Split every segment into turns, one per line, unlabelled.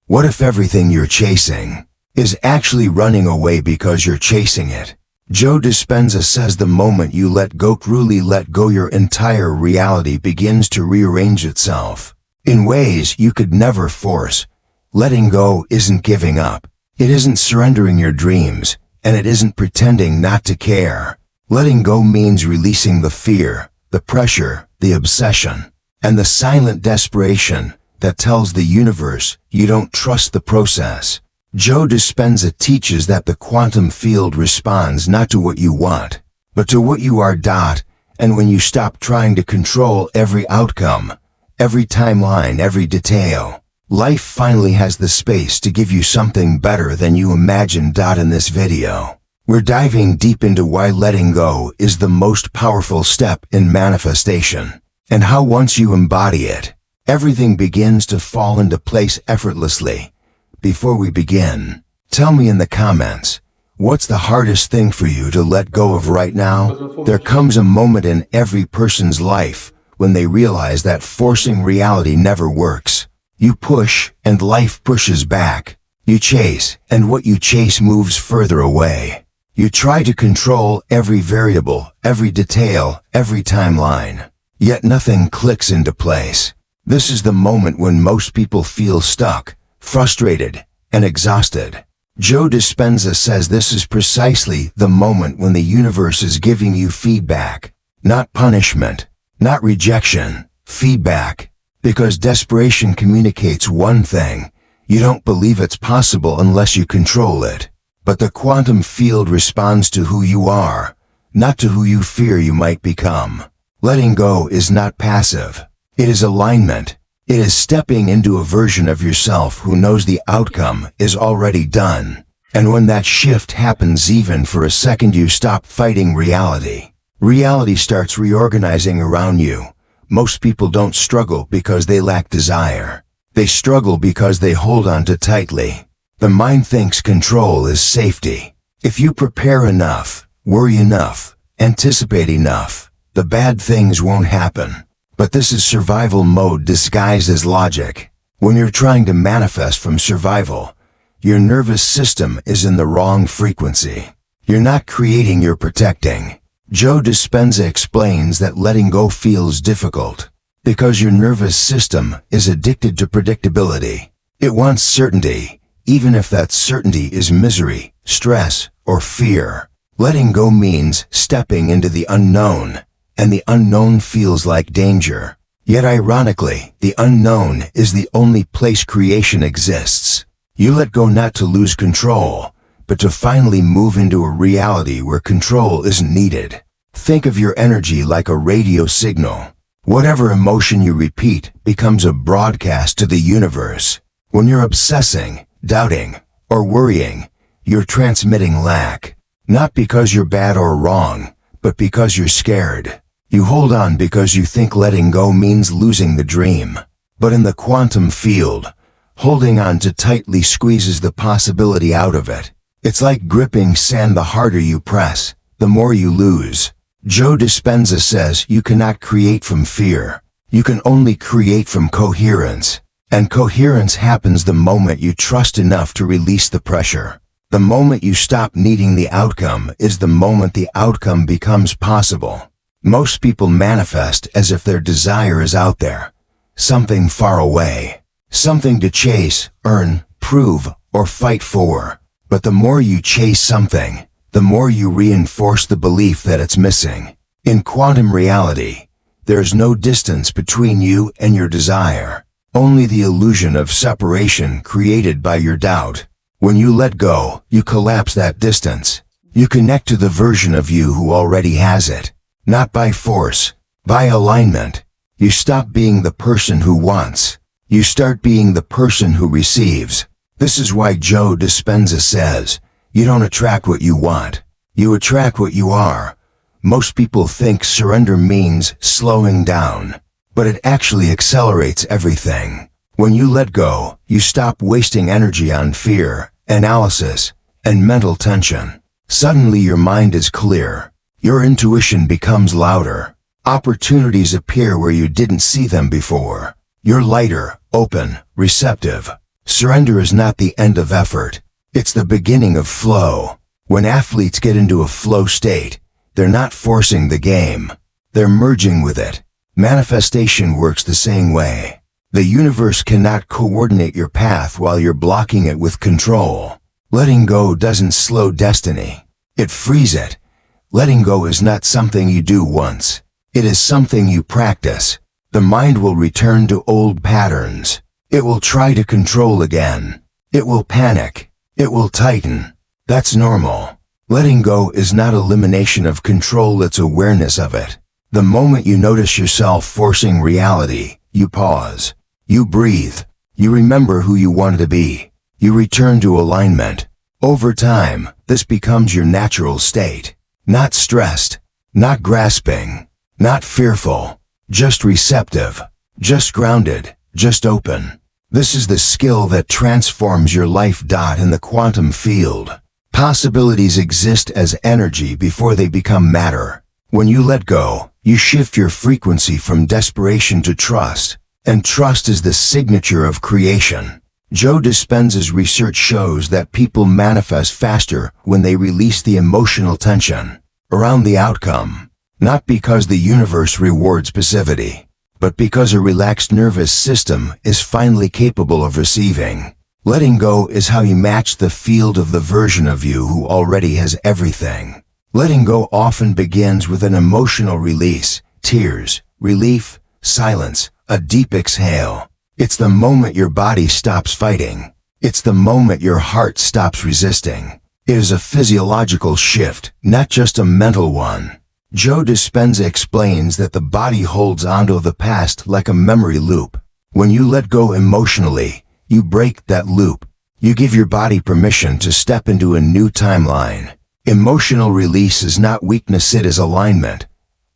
What if everything you're chasing is actually running away because you're chasing it? Joe Dispenza says the moment you let go, truly let go, your entire reality begins to rearrange itself in ways you could never force. Letting go isn't giving up. It isn't surrendering your dreams, and it isn't pretending not to care. Letting go means releasing the fear, the pressure, the obsession, and the silent desperation that tells the universe you don't trust the process. Joe Dispenza teaches that the quantum field responds not to what you want, but to what you are. And when you stop trying to control every outcome, every timeline, every detail, life finally has the space to give you something better than you imagined. In this video, we're diving deep into why letting go is the most powerful step in manifestation, and how once you embody it, everything begins to fall into place effortlessly. Before we begin, tell me in the comments, what's the hardest thing for you to let go of right now? There comes a moment in every person's life when they realize that forcing reality never works. You push, and life pushes back. You chase, and what you chase moves further away. You try to control every variable, every detail, every timeline. Yet nothing clicks into place. This is the moment when most people feel stuck, frustrated, and exhausted. Joe Dispenza says this is precisely the moment when the universe is giving you feedback. Not punishment, not rejection, feedback. Because desperation communicates one thing: you don't believe it's possible unless you control it. But the quantum field responds to who you are, not to who you fear you might become. Letting go is not passive. It is alignment. It is stepping into a version of yourself who knows the outcome is already done. And when that shift happens, even for a second, you stop fighting reality. Reality starts reorganizing around you. Most people don't struggle because they lack desire. They struggle because they hold on too tightly. The mind thinks control is safety. If you prepare enough, worry enough, anticipate enough, the bad things won't happen. But this is survival mode disguised as logic. When you're trying to manifest from survival, your nervous system is in the wrong frequency. You're not creating, you're protecting. Joe Dispenza explains that letting go feels difficult because your nervous system is addicted to predictability. It wants certainty, even if that certainty is misery, stress, or fear. Letting go means stepping into the unknown, and the unknown feels like danger. Yet ironically, the unknown is the only place creation exists. You let go not to lose control, but to finally move into a reality where control isn't needed. Think of your energy like a radio signal. Whatever emotion you repeat becomes a broadcast to the universe. When you're obsessing, doubting, or worrying, you're transmitting lack. Not because you're bad or wrong, but because you're scared. You hold on because you think letting go means losing the dream. But in the quantum field, holding on too tightly squeezes the possibility out of it. It's like gripping sand. The harder you press, the more you lose. Joe Dispenza says you cannot create from fear. You can only create from coherence. And coherence happens the moment you trust enough to release the pressure. The moment you stop needing the outcome is the moment the outcome becomes possible. Most people manifest as if their desire is out there, something far away, something to chase, earn, prove, or fight for. But the more you chase something, the more you reinforce the belief that it's missing. In quantum reality, there's no distance between you and your desire, only the illusion of separation created by your doubt. When you let go, you collapse that distance. You connect to the version of you who already has it. Not by force, by alignment. You stop being the person who wants. You start being the person who receives. This is why Joe Dispenza says, you don't attract what you want. You attract what you are. Most people think surrender means slowing down, but it actually accelerates everything. When you let go, you stop wasting energy on fear, analysis, and mental tension. Suddenly your mind is clear. Your intuition becomes louder. Opportunities appear where you didn't see them before. You're lighter, open, receptive. Surrender is not the end of effort. It's the beginning of flow. When athletes get into a flow state, they're not forcing the game. They're merging with it. Manifestation works the same way. The universe cannot coordinate your path while you're blocking it with control. Letting go doesn't slow destiny. It frees it. Letting go is not something you do once. It is something you practice. The mind will return to old patterns. It will try to control again. It will panic. It will tighten. That's normal. Letting go is not elimination of control, it's awareness of it. The moment you notice yourself forcing reality, you pause. You breathe. You remember who you want to be. You return to alignment. Over time, this becomes your natural state. Not stressed. Not grasping. Not fearful. Just receptive. Just grounded. Just open. This is the skill that transforms your life. In the quantum field, possibilities exist as energy before they become matter. When you let go, you shift your frequency from desperation to trust, and trust is the signature of creation. Joe Dispenza's research shows that people manifest faster when they release the emotional tension around the outcome, not because the universe rewards passivity, but because a relaxed nervous system is finally capable of receiving. Letting go is how you match the field of the version of you who already has everything. Letting go often begins with an emotional release, tears, relief, silence, a deep exhale. It's the moment your body stops fighting. It's the moment your heart stops resisting. It is a physiological shift, not just a mental one. Joe Dispenza explains that the body holds onto the past like a memory loop. When you let go emotionally, you break that loop. You give your body permission to step into a new timeline. Emotional release is not weakness, it is alignment.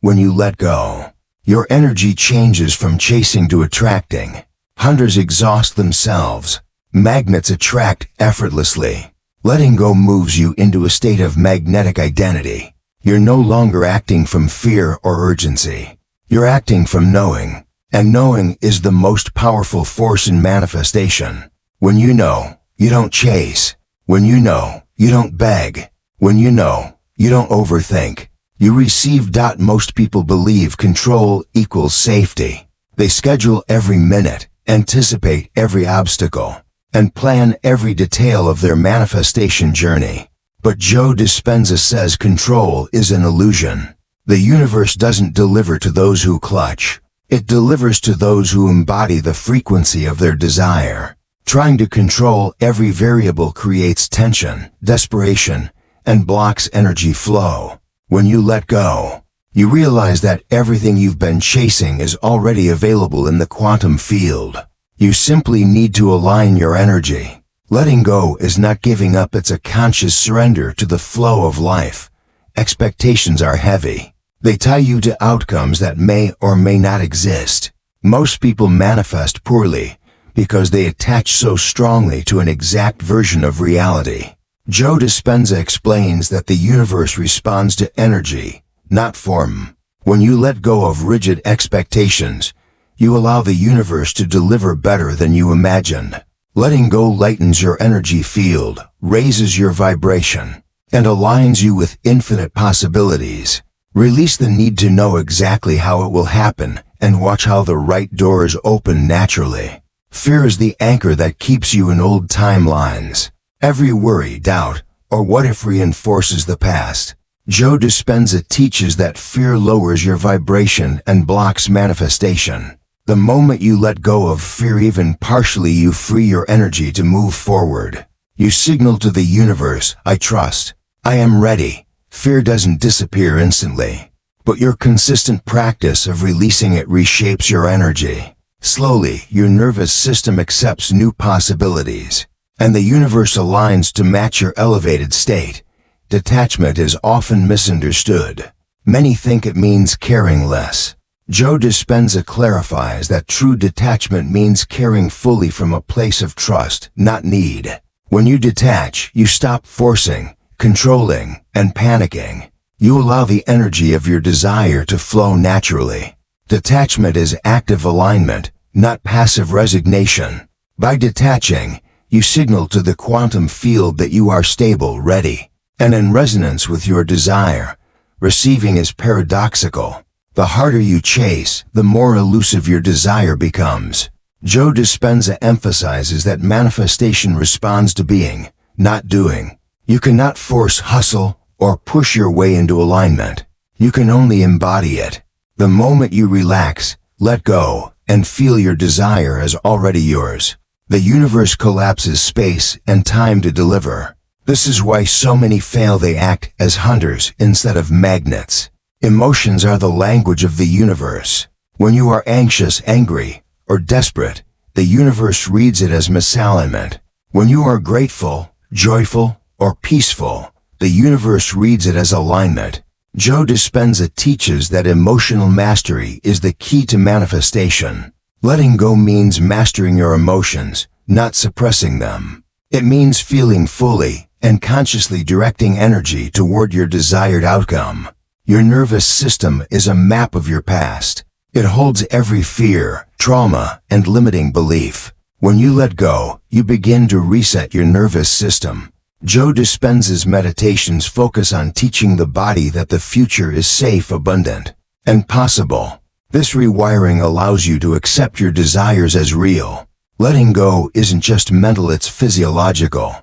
When you let go, your energy changes from chasing to attracting. Hunters exhaust themselves. Magnets attract effortlessly. Letting go moves you into a state of magnetic identity. You're no longer acting from fear or urgency. You're acting from knowing. And knowing is the most powerful force in manifestation. When you know, you don't chase. When you know, you don't beg. When you know, you don't overthink. You receive. Most people believe control equals safety. They schedule every minute, anticipate every obstacle, and plan every detail of their manifestation journey. But Joe Dispenza says control is an illusion. The universe doesn't deliver to those who clutch. It delivers to those who embody the frequency of their desire. Trying to control every variable creates tension, desperation, and blocks energy flow. When you let go, you realize that everything you've been chasing is already available in the quantum field. You simply need to align your energy. Letting go is not giving up, it's a conscious surrender to the flow of life. Expectations are heavy. They tie you to outcomes that may or may not exist. Most people manifest poorly because they attach so strongly to an exact version of reality. Joe Dispenza explains that the universe responds to energy, not form. When you let go of rigid expectations, you allow the universe to deliver better than you imagined. Letting go lightens your energy field, raises your vibration, and aligns you with infinite possibilities. Release the need to know exactly how it will happen and watch how the right doors open naturally. Fear is the anchor that keeps you in old timelines. Every worry, doubt, or what if reinforces the past. Joe Dispenza teaches that fear lowers your vibration and blocks manifestation. The moment you let go of fear even partially, you free your energy to move forward. You signal to the universe, I trust. I am ready. Fear doesn't disappear instantly, but your consistent practice of releasing it reshapes your energy. Slowly, your nervous system accepts new possibilities, and the universe aligns to match your elevated state. Detachment is often misunderstood. Many think it means caring less. Joe Dispenza clarifies that true detachment means caring fully from a place of trust, not need. When you detach, you stop forcing, controlling, and panicking. You allow the energy of your desire to flow naturally. Detachment is active alignment, not passive resignation. By detaching, you signal to the quantum field that you are stable, ready, and in resonance with your desire. Receiving is paradoxical. The harder you chase, the more elusive your desire becomes. Joe Dispenza emphasizes that manifestation responds to being, not doing. You cannot force hustle or push your way into alignment. You can only embody it. The moment you relax, let go, and feel your desire as already yours, the universe collapses space and time to deliver. This is why so many fail. They act as hunters instead of magnets. Emotions are the language of the universe. When you are anxious, angry, or desperate, the universe reads it as misalignment. When you are grateful, joyful, or peaceful, the universe reads it as alignment. Joe Dispenza teaches that emotional mastery is the key to manifestation. Letting go means mastering your emotions, not suppressing them. It means feeling fully and consciously directing energy toward your desired outcome. Your nervous system is a map of your past. It holds every fear, trauma, and limiting belief. When you let go, you begin to reset your nervous system. Joe Dispenza's meditations focus on teaching the body that the future is safe, abundant, and possible. This rewiring allows you to accept your desires as real. Letting go isn't just mental, it's physiological.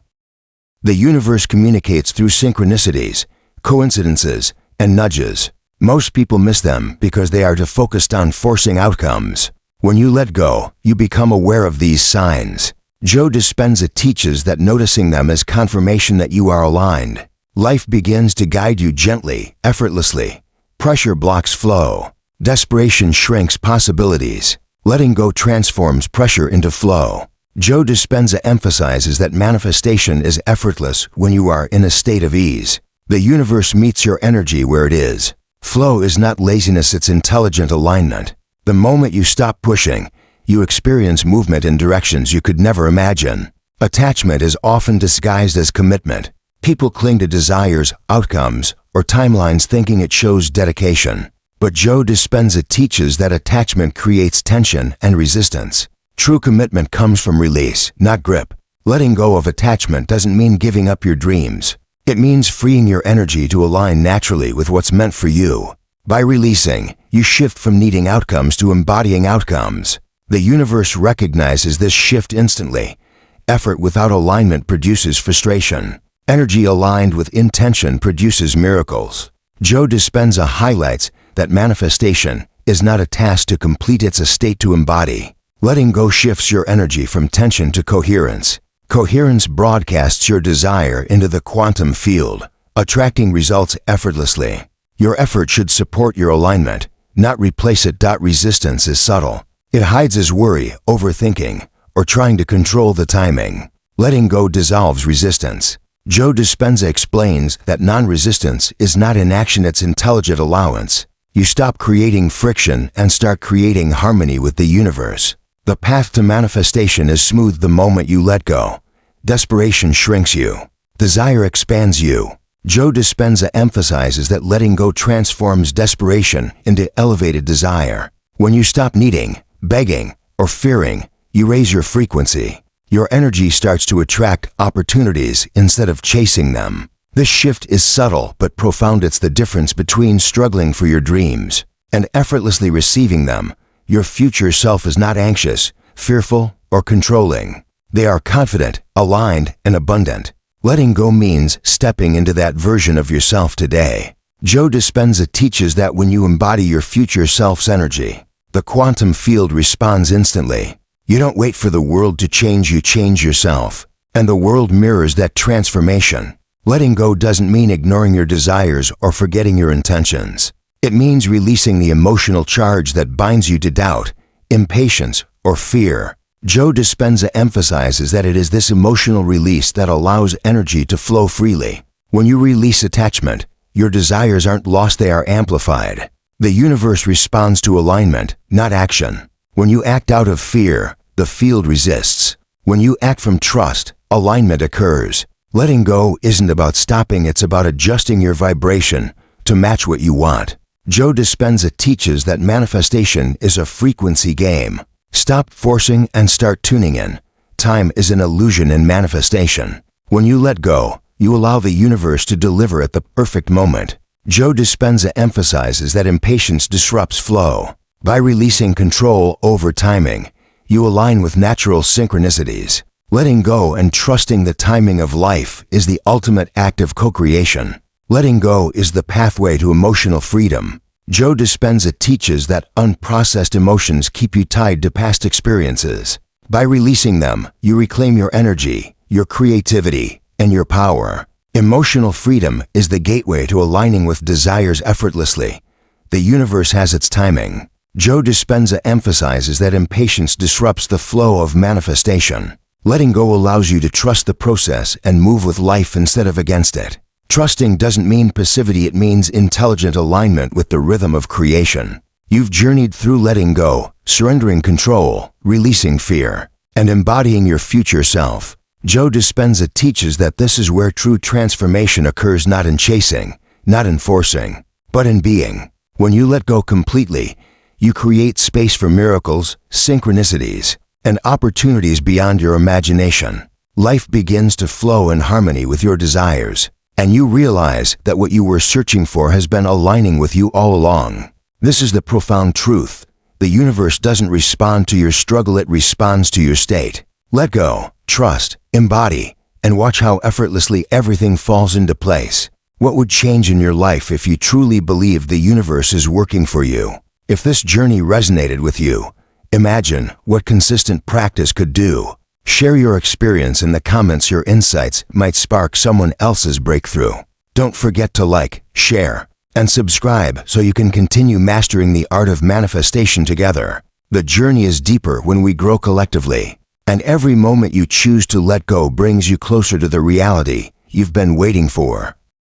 The universe communicates through synchronicities, coincidences, and nudges. Most people miss them because they are too focused on forcing outcomes. When you let go, you become aware of these signs. Joe Dispenza teaches that noticing them is confirmation that you are aligned. Life begins to guide you gently, effortlessly. Pressure blocks flow. Desperation shrinks possibilities. Letting go transforms pressure into flow. Joe Dispenza emphasizes that manifestation is effortless when you are in a state of ease. The universe meets your energy where it is. Flow is not laziness, it's intelligent alignment. The moment you stop pushing, you experience movement in directions you could never imagine. Attachment is often disguised as commitment. People cling to desires, outcomes, or timelines thinking it shows dedication. But Joe Dispenza teaches that attachment creates tension and resistance. True commitment comes from release, not grip. Letting go of attachment doesn't mean giving up your dreams. It means freeing your energy to align naturally with what's meant for you. By releasing, you shift from needing outcomes to embodying outcomes. The universe recognizes this shift instantly. Effort without alignment produces frustration. Energy aligned with intention produces miracles. Joe Dispenza highlights that manifestation is not a task to complete, it's a state to embody. Letting go shifts your energy from tension to coherence. Coherence broadcasts your desire into the quantum field, attracting results effortlessly. Your effort should support your alignment, not replace it. Resistance is subtle. It hides as worry, overthinking, or trying to control the timing. Letting go dissolves resistance. Joe Dispenza explains that non-resistance is not inaction, it's intelligent allowance. You stop creating friction and start creating harmony with the universe. The path to manifestation is smooth the moment you let go. Desperation shrinks you. Desire expands you. Joe Dispenza emphasizes that letting go transforms desperation into elevated desire. When you stop needing, begging, or fearing, you raise your frequency. Your energy starts to attract opportunities instead of chasing them. This shift is subtle but profound. It's the difference between struggling for your dreams and effortlessly receiving them. Your future self is not anxious, fearful, or controlling. They are confident, aligned, and abundant. Letting go means stepping into that version of yourself today. Joe Dispenza teaches that when you embody your future self's energy, the quantum field responds instantly. You don't wait for the world to change, you change yourself. And the world mirrors that transformation. Letting go doesn't mean ignoring your desires or forgetting your intentions. It means releasing the emotional charge that binds you to doubt, impatience, or fear. Joe Dispenza emphasizes that it is this emotional release that allows energy to flow freely. When you release attachment, your desires aren't lost, they are amplified. The universe responds to alignment, not action. When you act out of fear, the field resists. When you act from trust, alignment occurs. Letting go isn't about stopping, it's about adjusting your vibration to match what you want. Joe Dispenza teaches that manifestation is a frequency game. Stop forcing and start tuning in. Time is an illusion in manifestation. When you let go, you allow the universe to deliver at the perfect moment. Joe Dispenza emphasizes that impatience disrupts flow. By releasing control over timing, you align with natural synchronicities. Letting go and trusting the timing of life is the ultimate act of co-creation. Letting go is the pathway to emotional freedom. Joe Dispenza teaches that unprocessed emotions keep you tied to past experiences. By releasing them, you reclaim your energy, your creativity, and your power. Emotional freedom is the gateway to aligning with desires effortlessly. The universe has its timing. Joe Dispenza emphasizes that impatience disrupts the flow of manifestation. Letting go allows you to trust the process and move with life instead of against it. Trusting doesn't mean passivity, it means intelligent alignment with the rhythm of creation. You've journeyed through letting go, surrendering control, releasing fear, and embodying your future self. Joe Dispenza teaches that this is where true transformation occurs, not in chasing, not in forcing, but in being. When you let go completely, you create space for miracles, synchronicities, and opportunities beyond your imagination. Life begins to flow in harmony with your desires, and you realize that what you were searching for has been aligning with you all along. This is the profound truth. The universe doesn't respond to your struggle, it responds to your state. Let go, trust, embody, and watch how effortlessly everything falls into place. What would change in your life if you truly believed the universe is working for you? If this journey resonated with you, imagine what consistent practice could do. Share your experience in the comments. Your insights might spark someone else's breakthrough. Don't forget to like, share, and subscribe so you can continue mastering the art of manifestation together. The journey is deeper when we grow collectively, and every moment you choose to let go brings you closer to the reality you've been waiting for.